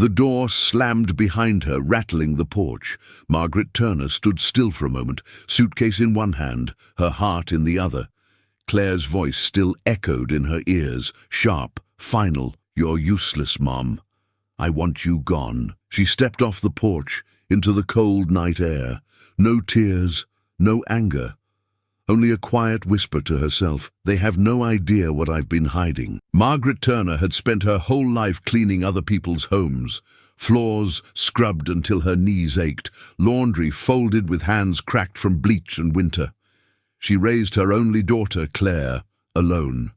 The door slammed behind her, rattling the porch. Margaret Turner stood still for a moment, suitcase in one hand, her heart in the other. Claire's voice still echoed in her ears, sharp, final. "You're useless, Mom. I want you gone." She stepped off the porch, into the cold night air. No tears, no anger. Only a quiet whisper to herself. "They have no idea what I've been hiding." Margaret Turner had spent her whole life cleaning other people's homes. Floors scrubbed until her knees ached, laundry folded with hands cracked from bleach and winter. She raised her only daughter, Claire, alone.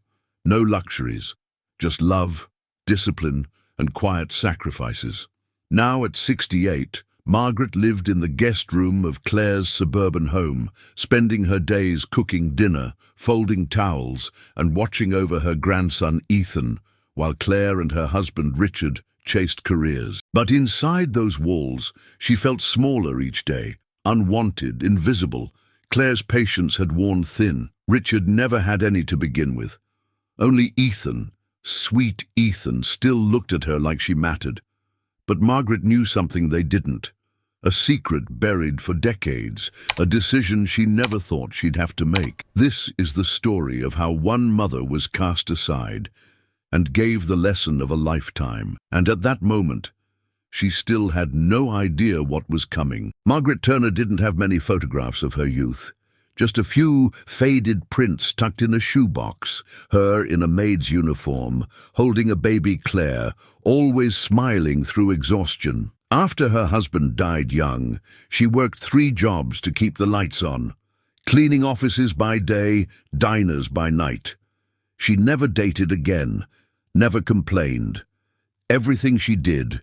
No luxuries, just love, discipline, and quiet sacrifices. Now at 68, Margaret lived in the guest room of Claire's suburban home, spending her days cooking dinner, folding towels, and watching over her grandson Ethan, while Claire and her husband Richard chased careers. But inside those walls, she felt smaller each day, unwanted, invisible. Claire's patience had worn thin. Richard never had any to begin with. Only Ethan, sweet Ethan, still looked at her like she mattered. But Margaret knew something they didn't. A secret buried for decades, a decision she never thought she'd have to make. This is the story of how one mother was cast aside and gave the lesson of a lifetime. And at that moment, she still had no idea what was coming. Margaret Turner didn't have many photographs of her youth. Just a few faded prints tucked in a shoebox, her in a maid's uniform, holding a baby Claire, always smiling through exhaustion. After her husband died young, she worked 3 jobs to keep the lights on, cleaning offices by day, diners by night. She never dated again, never complained. Everything she did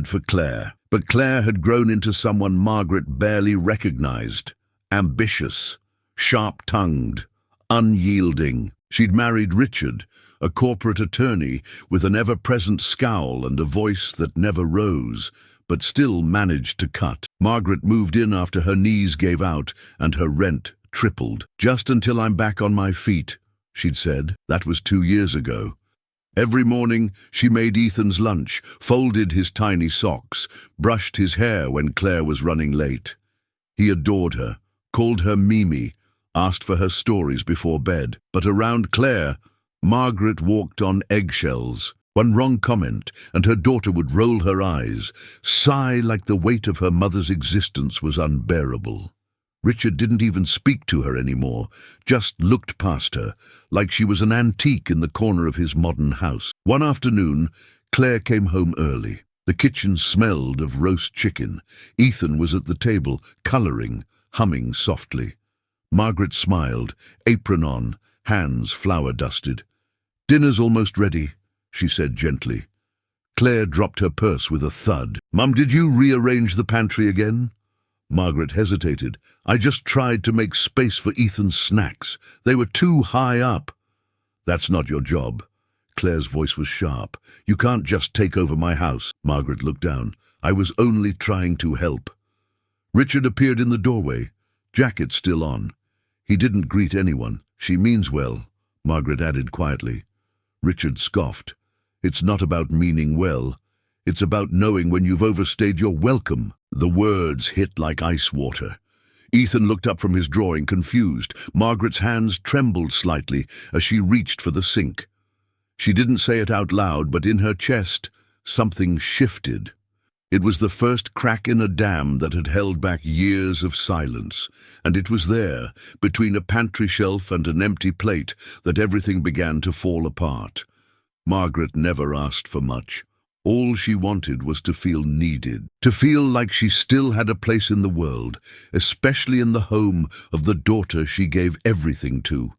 for Claire. But Claire had grown into someone Margaret barely recognized. Ambitious, sharp-tongued, unyielding. She'd married Richard, a corporate attorney with an ever-present scowl and a voice that never rose, but still managed to cut. Margaret moved in after her knees gave out and her rent tripled. "Just until I'm back on my feet," she'd said. That was 2 years ago. Every morning, she made Ethan's lunch, folded his tiny socks, brushed his hair when Claire was running late. He adored her, called her Mimi, asked for her stories before bed. But around Claire, Margaret walked on eggshells. One wrong comment, and her daughter would roll her eyes, sigh like the weight of her mother's existence was unbearable. Richard didn't even speak to her anymore, just looked past her, like she was an antique in the corner of his modern house. One afternoon, Claire came home early. The kitchen smelled of roast chicken. Ethan was at the table, colouring, humming softly. Margaret smiled, apron on, hands flour-dusted. "Dinner's almost ready," she said gently. Claire dropped her purse with a thud. "Mum, did you rearrange the pantry again?" Margaret hesitated. "I just tried to make space for Ethan's snacks. They were too high up." "That's not your job." Claire's voice was sharp. "You can't just take over my house." Margaret looked down. "I was only trying to help." Richard appeared in the doorway, jacket still on. He didn't greet anyone. "She means well," Margaret added quietly. Richard scoffed. "It's not about meaning well. It's about knowing when you've overstayed your welcome." The words hit like ice water. Ethan looked up from his drawing, confused. Margaret's hands trembled slightly as she reached for the sink. She didn't say it out loud, but in her chest, something shifted. It was the first crack in a dam that had held back years of silence, and it was there, between a pantry shelf and an empty plate, that everything began to fall apart. Margaret never asked for much. All she wanted was to feel needed, to feel like she still had a place in the world, especially in the home of the daughter she gave everything to.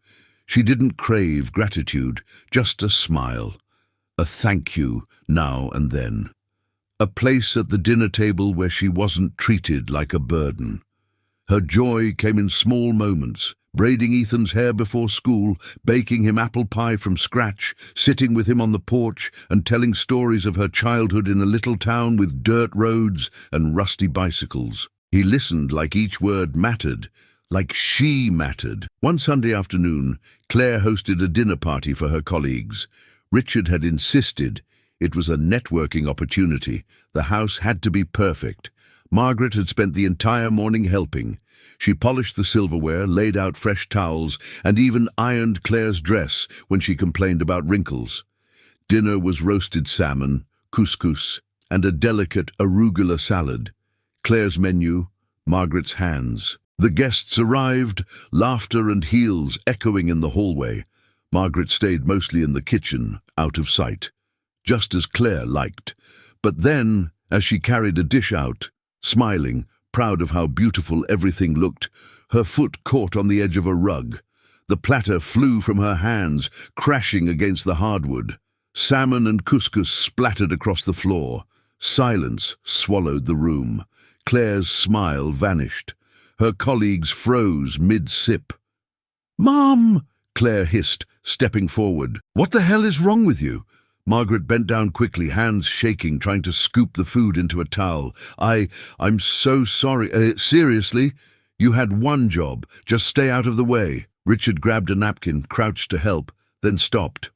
She didn't crave gratitude, just a smile, a thank you now and then. A place at the dinner table where she wasn't treated like a burden. Her joy came in small moments, braiding Ethan's hair before school, baking him apple pie from scratch, sitting with him on the porch and telling stories of her childhood in a little town with dirt roads and rusty bicycles. He listened like each word mattered, like she mattered. One Sunday afternoon, Claire hosted a dinner party for her colleagues. Richard had insisted. It was a networking opportunity. The house had to be perfect. Margaret had spent the entire morning helping. She polished the silverware, laid out fresh towels, and even ironed Claire's dress when she complained about wrinkles. Dinner was roasted salmon, couscous, and a delicate arugula salad. Claire's menu, Margaret's hands. The guests arrived, laughter and heels echoing in the hallway. Margaret stayed mostly in the kitchen, out of sight, just as Claire liked. But then, as she carried a dish out, smiling, proud of how beautiful everything looked, her foot caught on the edge of a rug. The platter flew from her hands, crashing against the hardwood. Salmon and couscous splattered across the floor. Silence swallowed the room. Claire's smile vanished. Her colleagues froze mid-sip. "Mom!" Claire hissed, stepping forward. "What the hell is wrong with you?" Margaret bent down quickly, hands shaking, trying to scoop the food into a towel. I'm so sorry. Seriously? You had one job. Just stay out of the way." Richard grabbed a napkin, crouched to help, then stopped.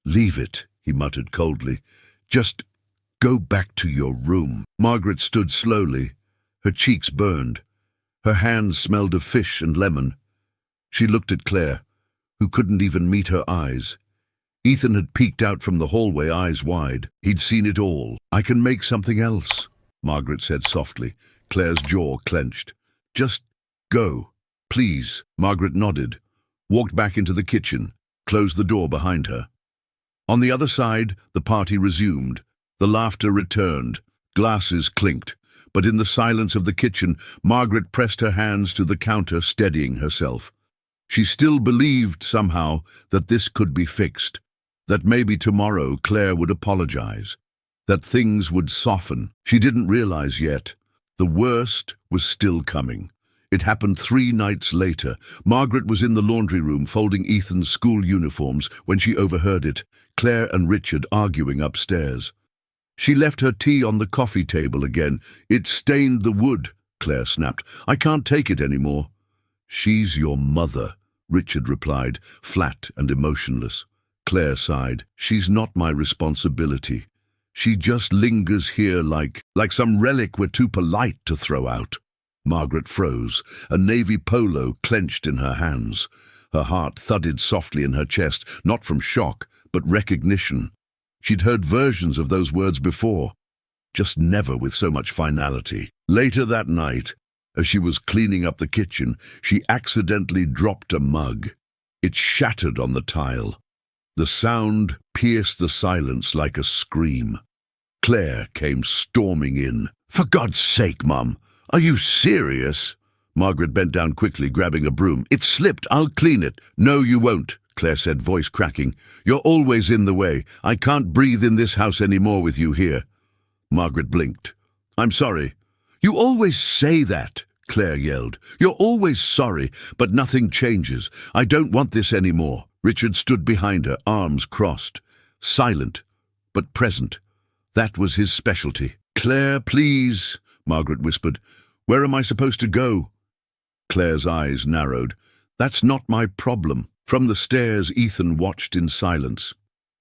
"Leave it," he muttered coldly. "Just go back to your room." Margaret stood slowly. Her cheeks burned. Her hands smelled of fish and lemon. She looked at Claire, who couldn't even meet her eyes. Ethan had peeked out from the hallway, eyes wide. He'd seen it all. "I can make something else," Margaret said softly. Claire's jaw clenched. "Just go, please." Margaret nodded, walked back into the kitchen, closed the door behind her. On the other side, the party resumed. The laughter returned. Glasses clinked. But in the silence of the kitchen, Margaret pressed her hands to the counter, steadying herself. She still believed, somehow, that this could be fixed. That maybe tomorrow Claire would apologize. That things would soften. She didn't realize yet. The worst was still coming. It happened 3 nights later. Margaret was in the laundry room folding Ethan's school uniforms when she overheard it, Claire and Richard arguing upstairs. She left her tea on the coffee table again. "It stained the wood," Claire snapped. "I can't take it anymore." "She's your mother," Richard replied, flat and emotionless. Claire sighed. "She's not my responsibility. She just lingers here like some relic we're too polite to throw out." Margaret froze, a navy polo clenched in her hands. Her heart thudded softly in her chest, not from shock, but recognition. She'd heard versions of those words before, just never with so much finality. Later that night, as she was cleaning up the kitchen, she accidentally dropped a mug. It shattered on the tile. The sound pierced the silence like a scream. Claire came storming in. "For God's sake, Mum, are you serious?" Margaret bent down quickly, grabbing a broom. "It slipped. I'll clean it." "No, you won't," Claire said, voice cracking. "You're always in the way. I can't breathe in this house anymore with you here." Margaret blinked. "I'm sorry." "You always say that," Claire yelled. "You're always sorry, but nothing changes. I don't want this anymore." Richard stood behind her, arms crossed. Silent, but present. That was his specialty. "Claire, please," Margaret whispered. "Where am I supposed to go?" Claire's eyes narrowed. "That's not my problem." From the stairs, Ethan watched in silence.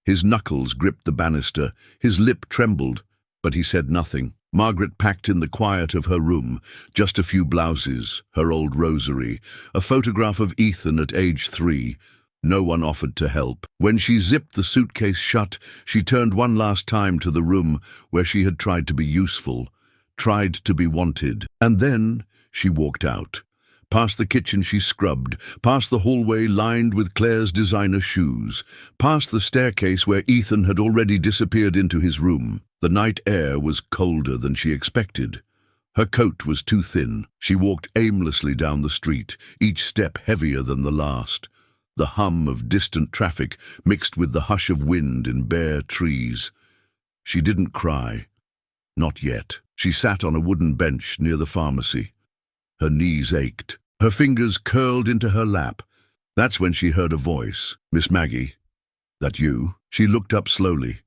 His knuckles gripped the banister, his lip trembled, but he said nothing. Margaret packed in the quiet of her room, just a few blouses, her old rosary, a photograph of Ethan at age 3. No one offered to help. When she zipped the suitcase shut, she turned one last time to the room where she had tried to be useful, tried to be wanted. And then she walked out. Past the kitchen she scrubbed, past the hallway lined with Claire's designer shoes, past the staircase where Ethan had already disappeared into his room. The night air was colder than she expected. Her coat was too thin. She walked aimlessly down the street, each step heavier than the last. The hum of distant traffic mixed with the hush of wind in bare trees. She didn't cry. Not yet. She sat on a wooden bench near the pharmacy. Her knees ached. Her fingers curled into her lap. That's when she heard a voice. "Miss Maggie, that you?" She looked up slowly.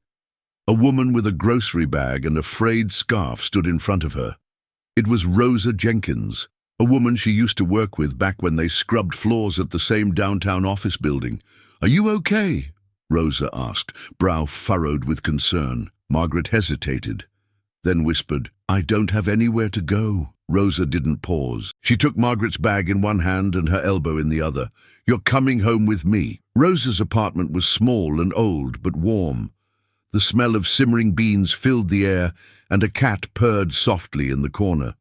A woman with a grocery bag and a frayed scarf stood in front of her. It was Rosa Jenkins, a woman she used to work with back when they scrubbed floors at the same downtown office building. "Are you okay?" Rosa asked, brow furrowed with concern. Margaret hesitated, then whispered, "I don't have anywhere to go." Rosa didn't pause. She took Margaret's bag in one hand and her elbow in the other. "You're coming home with me." Rosa's apartment was small and old, but warm. The smell of simmering beans filled the air, and a cat purred softly in the corner.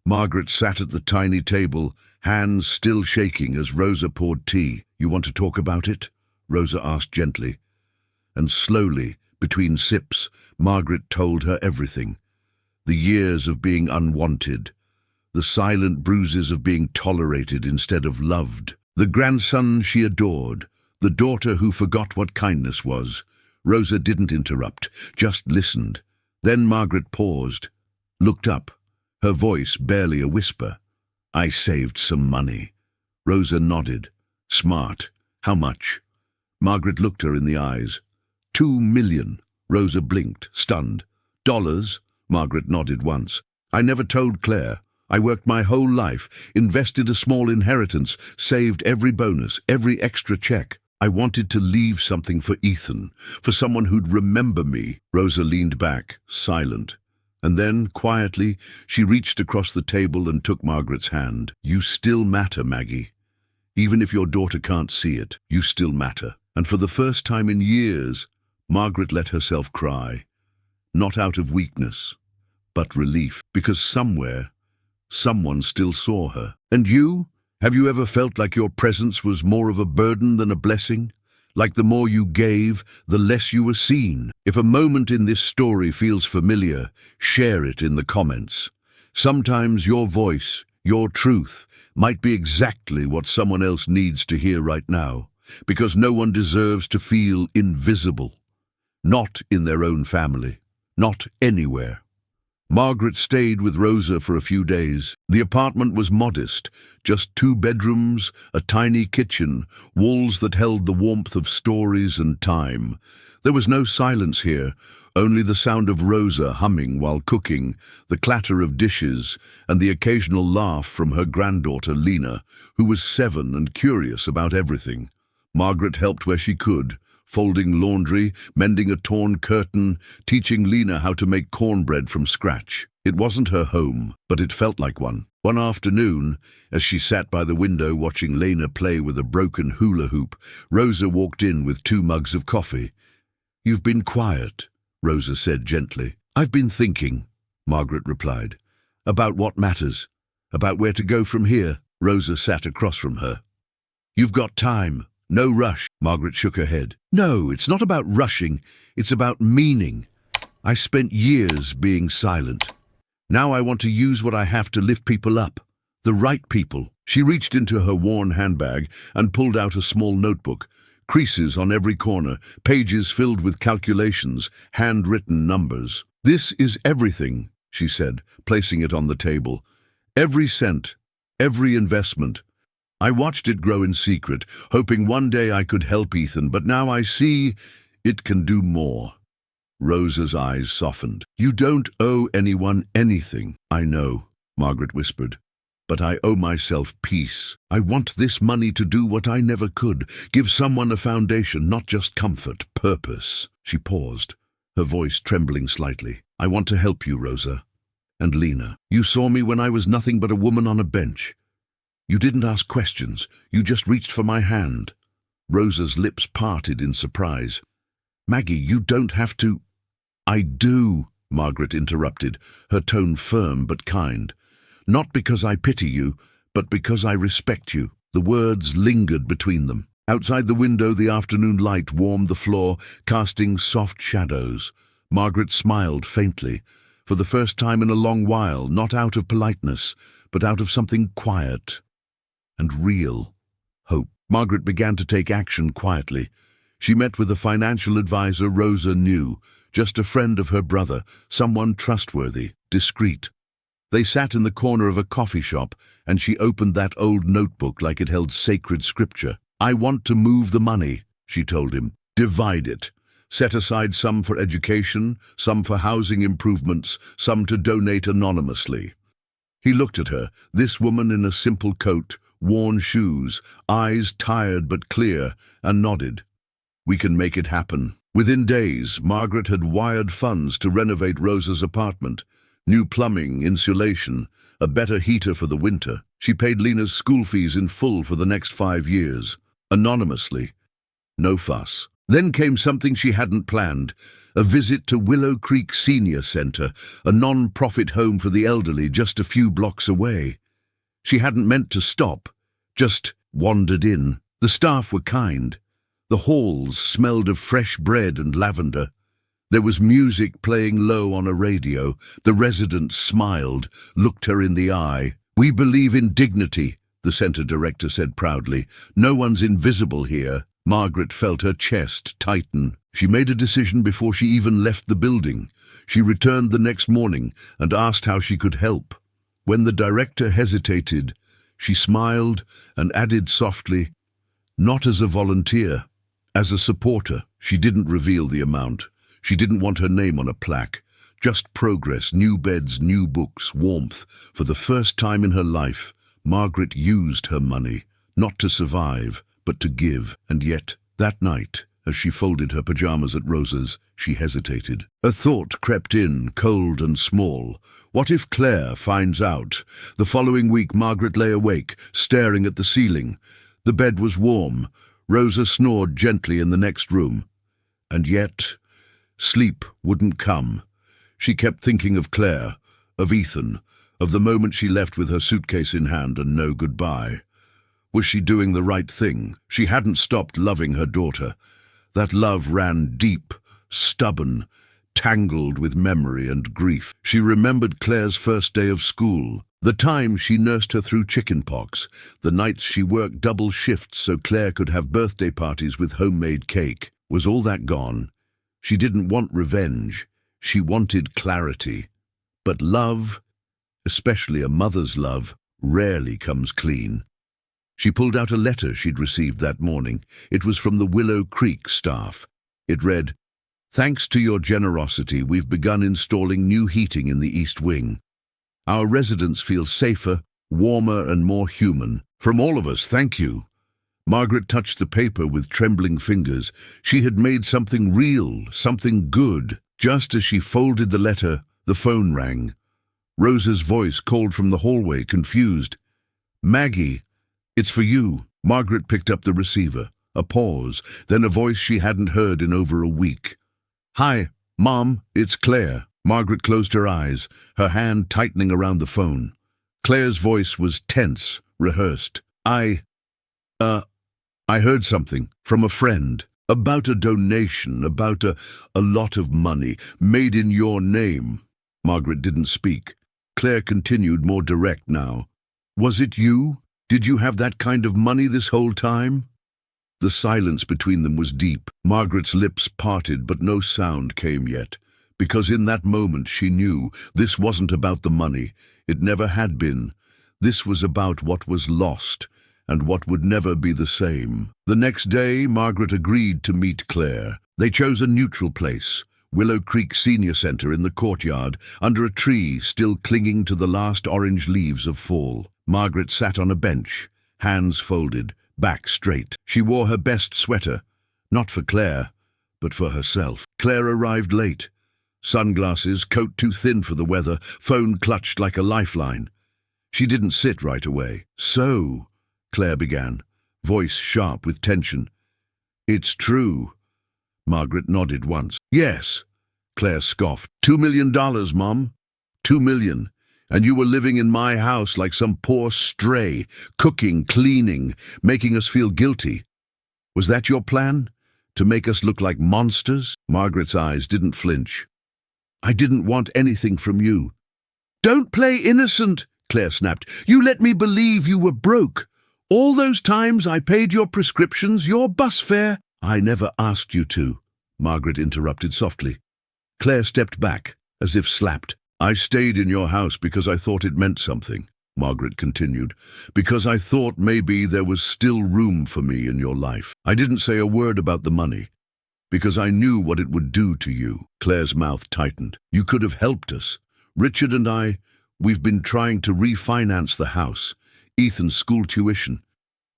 Margaret sat at the tiny table, hands still shaking as Rosa poured tea. "You want to talk about it?" Rosa asked gently. And slowly, between sips, Margaret told her everything. The years of being unwanted, the silent bruises of being tolerated instead of loved, the grandson she adored, the daughter who forgot what kindness was. Rosa didn't interrupt, just listened. Then Margaret paused, looked up, her voice barely a whisper. "I saved some money." Rosa nodded. "Smart. How much?" Margaret looked her in the eyes. "2 million. Rosa blinked, stunned. "Dollars?" Margaret nodded once. "I never told Claire. I worked my whole life, invested a small inheritance, saved every bonus, every extra check. I wanted to leave something for Ethan, for someone who'd remember me." Rosa leaned back, silent. And then, quietly, she reached across the table and took Margaret's hand. "You still matter, Maggie. Even if your daughter can't see it, you still matter." And for the first time in years, Margaret let herself cry. Not out of weakness, but relief, because somewhere, someone still saw her. "And you? Have you ever felt like your presence was more of a burden than a blessing? Like the more you gave, the less you were seen?" If a moment in this story feels familiar, share it in the comments. Sometimes your voice, your truth, might be exactly what someone else needs to hear right now, because no one deserves to feel invisible. Not in their own family. Not anywhere. Margaret stayed with Rosa for a few days. The apartment was modest, just 2 bedrooms, a tiny kitchen, walls that held the warmth of stories and time. There was no silence here, only the sound of Rosa humming while cooking, the clatter of dishes, and the occasional laugh from her granddaughter Lena, who was 7 and curious about everything. Margaret helped where she could, folding laundry, mending a torn curtain, teaching Lena how to make cornbread from scratch. It wasn't her home, but it felt like one. One afternoon, as she sat by the window watching Lena play with a broken hula hoop, Rosa walked in with 2 mugs of coffee. "You've been quiet," Rosa said gently. "I've been thinking," Margaret replied. "About what matters, about where to go from here." Rosa sat across from her. "You've got time. No rush." Margaret shook her head. "No, it's not about rushing. It's about meaning. I spent years being silent. Now I want to use what I have to lift people up. The right people." She reached into her worn handbag and pulled out a small notebook. Creases on every corner, pages filled with calculations, handwritten numbers. "This is everything," she said, placing it on the table. "Every cent, every investment. I watched it grow in secret, hoping one day I could help Ethan, but now I see it can do more." Rosa's eyes softened. "You don't owe anyone anything." "I know," Margaret whispered, "but I owe myself peace. I want this money to do what I never could, give someone a foundation, not just comfort, purpose." She paused, her voice trembling slightly. "I want to help you, Rosa. And Lena, you saw me when I was nothing but a woman on a bench. You didn't ask questions, you just reached for my hand." Rosa's lips parted in surprise. "Maggie, you don't have to—" "I do," Margaret interrupted, her tone firm but kind. "Not because I pity you, but because I respect you." The words lingered between them. Outside the window, the afternoon light warmed the floor, casting soft shadows. Margaret smiled faintly, for the first time in a long while, not out of politeness, but out of something quiet and real. Hope. Margaret began to take action quietly. She met with a financial advisor Rosa knew, just a friend of her brother, someone trustworthy, discreet. They sat in the corner of a coffee shop, and she opened that old notebook like it held sacred scripture. "I want to move the money," she told him. "Divide it. Set aside some for education, some for housing improvements, some to donate anonymously." He looked at her, this woman in a simple coat, worn shoes, eyes tired but clear, and nodded. We can make it happen." Within days, Margaret had wired funds to renovate Rosa's apartment. New plumbing, insulation, a better heater for the winter. She paid Lena's school fees in full for the next 5 years. Anonymously. No fuss. Then came something she hadn't planned. A visit to Willow Creek Senior Center, a non-profit home for the elderly just a few blocks away. She hadn't meant to stop, just wandered in. The staff were kind. The halls smelled of fresh bread and lavender. There was music playing low on a radio. The residents smiled, looked her in the eye. "We believe in dignity," the center director said proudly. "No one's invisible here." Margaret felt her chest tighten. She made a decision before she even left the building. She returned the next morning and asked how she could help. When the director hesitated, she smiled and added softly, "Not as a volunteer, as a supporter." She didn't reveal the amount. She didn't want her name on a plaque. Just progress, new beds, new books, warmth. For the first time in her life, Margaret used her money, not to survive, but to give. And yet, that night, as she folded her pajamas at Rosa's, she hesitated. A thought crept in, cold and small. What if Claire finds out? The following week, Margaret lay awake, staring at the ceiling. The bed was warm. Rosa snored gently in the next room. And yet, sleep wouldn't come. She kept thinking of Claire, of Ethan, of the moment she left with her suitcase in hand and no goodbye. Was she doing the right thing? She hadn't stopped loving her daughter. That love ran deep, stubborn, tangled with memory and grief. She remembered Claire's first day of school, the time she nursed her through chickenpox, the nights she worked double shifts so Claire could have birthday parties with homemade cake. Was all that gone? She didn't want revenge. She wanted clarity. But love, especially a mother's love, rarely comes clean. She pulled out a letter she'd received that morning. It was from the Willow Creek staff. It read, "Thanks to your generosity, we've begun installing new heating in the East Wing. Our residents feel safer, warmer and more human. From all of us, thank you." Margaret touched the paper with trembling fingers. She had made something real, something good. Just as she folded the letter, the phone rang. Rosa's voice called from the hallway, confused. "Maggie, it's for you." Margaret picked up the receiver. A pause, then a voice she hadn't heard in over a week. "Hi, Mom, it's Claire." Margaret closed her eyes, her hand tightening around the phone. Claire's voice was tense, rehearsed. I heard something from a friend about a donation, about a lot of money made in your name." Margaret didn't speak. Claire continued, more direct now. "Was it you? Did you have that kind of money this whole time?" The silence between them was deep. Margaret's lips parted, but no sound came yet. Because in that moment she knew this wasn't about the money. It never had been. This was about what was lost, and what would never be the same. The next day, Margaret agreed to meet Claire. They chose a neutral place, Willow Creek Senior Center in the courtyard, under a tree still clinging to the last orange leaves of fall. Margaret sat on a bench, hands folded, back straight. She wore her best sweater, not for Claire, but for herself. Claire arrived late. Sunglasses, coat too thin for the weather, phone clutched like a lifeline. She didn't sit right away. "So," Claire began, voice sharp with tension. "It's true." Margaret nodded once. "Yes," Claire scoffed. $2 million, Mom. $2 million. And you were living in my house like some poor stray, cooking, cleaning, making us feel guilty. Was that your plan? To make us look like monsters?" Margaret's eyes didn't flinch. "I didn't want anything from you." "Don't play innocent," Claire snapped. "You let me believe you were broke. All those times I paid your prescriptions, your bus fare." "I never asked you to," Margaret interrupted softly. Claire stepped back, as if slapped. "I stayed in your house because I thought it meant something," Margaret continued. "Because I thought maybe there was still room for me in your life. I didn't say a word about the money, because I knew what it would do to you." Claire's mouth tightened. "You could have helped us. Richard and I, we've been trying to refinance the house, Ethan's school tuition.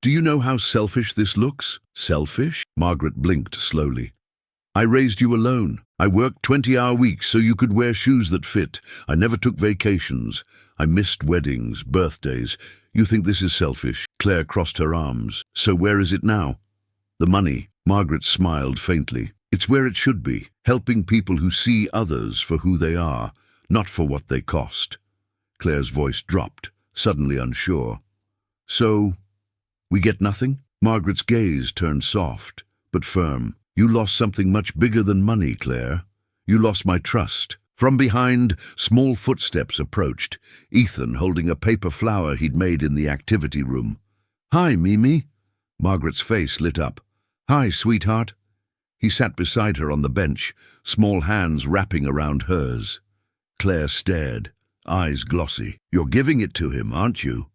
Do you know how selfish this looks? Selfish? Margaret blinked slowly. I raised you alone. I worked 20-hour weeks so you could wear shoes that fit. I never took vacations. I missed weddings, birthdays. You think this is selfish? Claire crossed her arms. So where is it now? The money. Margaret smiled faintly. It's where it should be, helping people who see others for who they are, not for what they cost. Claire's voice dropped, suddenly unsure. So, we get nothing? Margaret's gaze turned soft, but firm. You lost something much bigger than money, Claire. You lost my trust. From behind, small footsteps approached, Ethan holding a paper flower he'd made in the activity room. Hi, Mimi. Margaret's face lit up. Hi, sweetheart. He sat beside her on the bench, small hands wrapping around hers. Claire stared, eyes glossy. You're giving it to him, aren't you?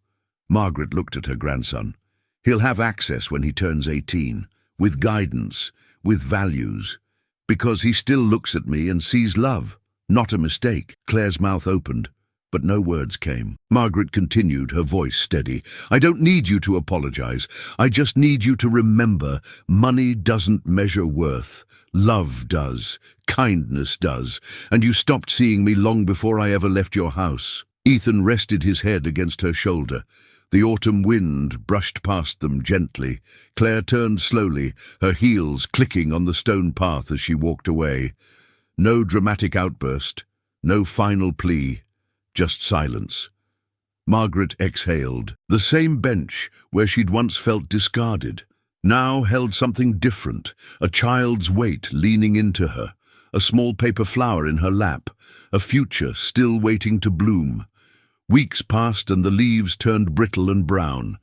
Margaret looked at her grandson. He'll have access when he turns 18, with guidance, with values, because he still looks at me and sees love, not a mistake. Claire's mouth opened, but no words came. Margaret continued, her voice steady. I don't need you to apologize. I just need you to remember, money doesn't measure worth. Love does. Kindness does. And you stopped seeing me long before I ever left your house. Ethan rested his head against her shoulder. The autumn wind brushed past them gently. Claire turned slowly, her heels clicking on the stone path as she walked away. No dramatic outburst, no final plea. Just silence. Margaret exhaled. The same bench where she'd once felt discarded now held something different, a child's weight leaning into her, a small paper flower in her lap, a future still waiting to bloom. Weeks passed and the leaves turned brittle and brown.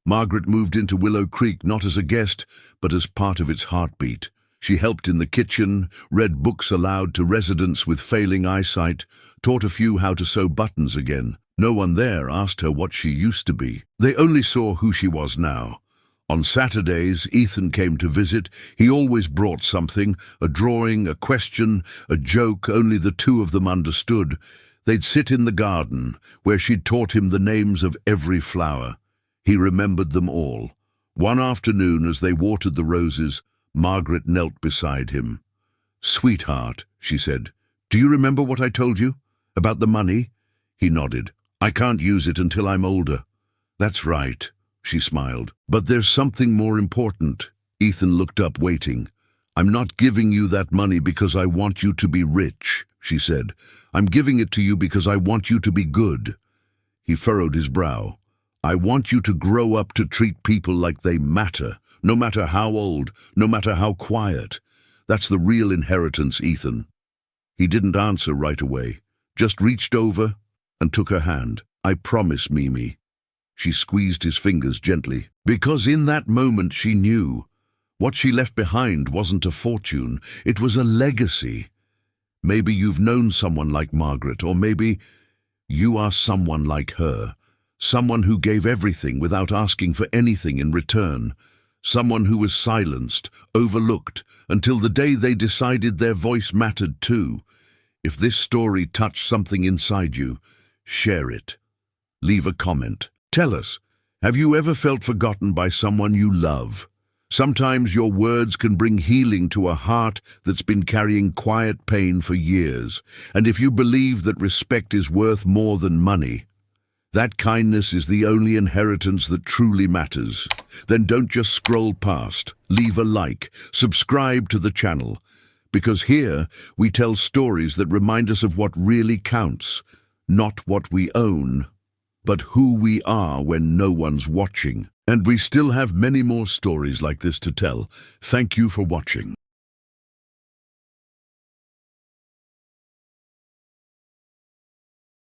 Margaret moved into Willow Creek not as a guest, but as part of its heartbeat. She helped in the kitchen, read books aloud to residents with failing eyesight, taught a few how to sew buttons again. No one there asked her what she used to be. They only saw who she was now. On Saturdays, Ethan came to visit. He always brought something, a drawing, a question, a joke only the two of them understood. They'd sit in the garden, where she'd taught him the names of every flower. He remembered them all. One afternoon, as they watered the roses, Margaret knelt beside him. Sweetheart, she said, do you remember what I told you? About the money? He nodded. I can't use it until I'm older. That's right, she smiled. But there's something more important. Ethan looked up, waiting. I'm not giving you that money because I want you to be rich, she said. I'm giving it to you because I want you to be good. He furrowed his brow. I want you to grow up to treat people like they matter, no matter how old, no matter how quiet. That's the real inheritance, Ethan. He didn't answer right away, just reached over and took her hand. I promise, Mimi. She squeezed his fingers gently, because in that moment she knew. What she left behind wasn't a fortune, it was a legacy. Maybe you've known someone like Margaret, or maybe you are someone like her. Someone who gave everything without asking for anything in return. Someone who was silenced, overlooked, until the day they decided their voice mattered too. If this story touched something inside you, share it. Leave a comment. Tell us, have you ever felt forgotten by someone you love? Sometimes your words can bring healing to a heart that's been carrying quiet pain for years. And if you believe that respect is worth more than money, that kindness is the only inheritance that truly matters, then don't just scroll past. Leave a like, subscribe to the channel, because here we tell stories that remind us of what really counts, not what we own, but who we are when no one's watching. And we still have many more stories like this to tell. Thank you for watching.